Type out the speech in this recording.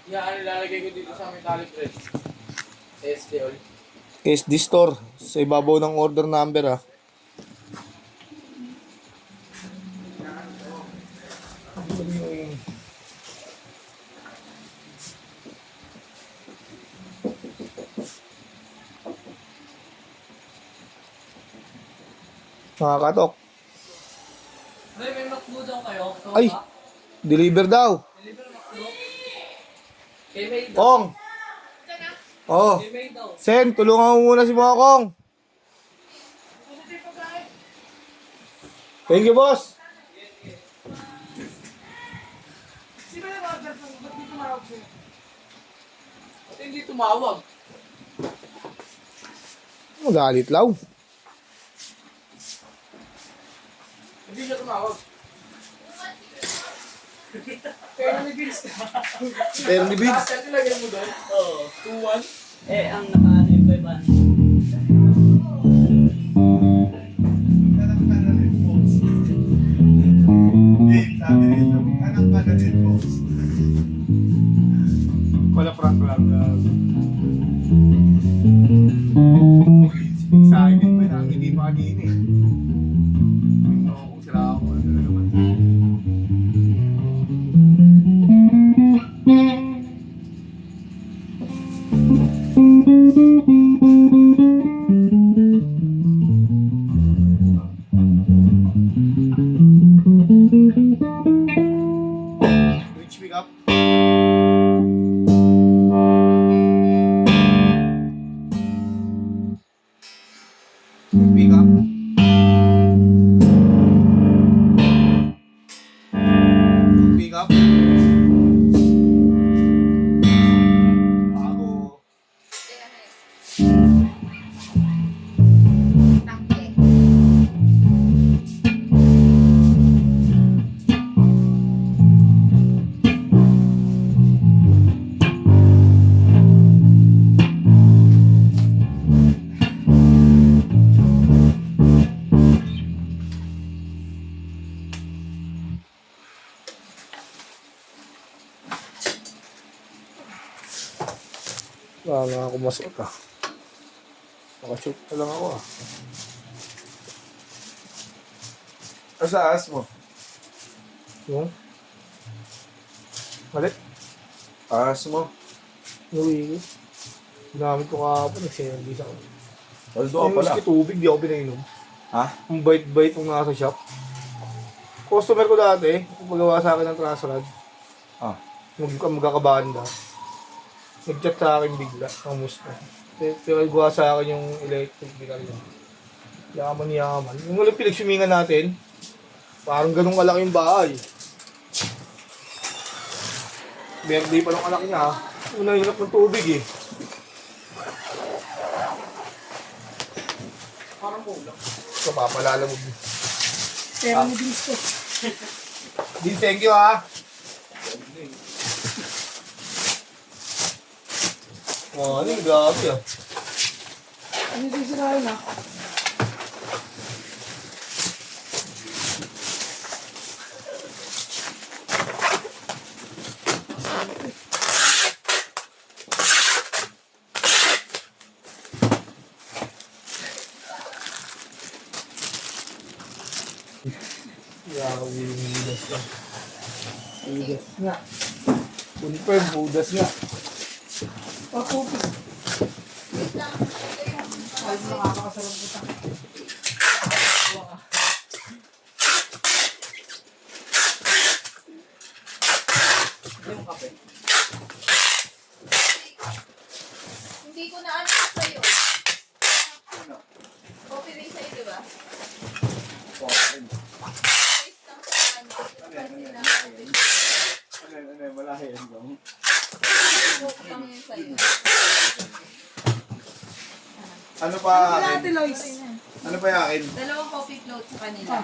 Yan, ilalagay ko dito sa aming calibrate. SD all. SD store. Sa ibabaw ng order number ah. Nakakatok. May McDo daw kayo? So, Ay! Deliver daw. Deliver McDo? Kay May daw. Kong! Oh. Kay May daw. Sen, tulungan mo muna si mga Kong. Thank you, boss. Sino yung order ko? Ba't di tumawag siya? Ba't hindi tumawag? Magalit law. Hindi siya tumawag. Pero may bills ka. Pero ni Vince. Bakit nilagay mo doon? Oo. 2-1? Eh, ang nakaano yung 500. Sabi nito, anong ka na din po? Wala prank lang. Sa akin din pa yun, hindi makagin eh. Kung sila ako, ano naman. Reach pick up. Pick up. Pick up. Bago. Wala na ako masot ah. Nakashoot na lang ako ah. Asaas mo? Yung? Malit? Aas mo? Nuwi ko. Ginamit ko kahapon, nag-service ako. Paldo ka Yung pala. whiskey tubig, di ako pinainom. Ha? Ang bait-bait nung nasa shop. Customer ko dati, pagawa sa akin ng transrad. Ah. Magkakabanda. Nag-chat sa akin bigla, kamusta. Pero gawa sa akin yung electric bill yun. Yaman. Yung walang pinagsumingan natin, parang ganun kalaki yung bahay. Birthday pa ng anak niya, unang hirap ng tubig eh. Parang kulang. So, papalala mo. Pero may bills ko. Din, thank you ha. Oh, ano yung grabe ah. Ano din sinahin ah? Grabe yung budas ka. Budas nga. Confirm, budas nga. Pakupit. Ay, nakakasarap kita. Yung kape. Hindi ko na ano sa'yo. Okay rin sa'yo, di ba? Ayos lang sa kanya. Malahi yan ba? Okay lang yun sa'yo. Ano pa akin? Ate Lois. Ano pa yung akin? Dalawang coffee float sa kanila.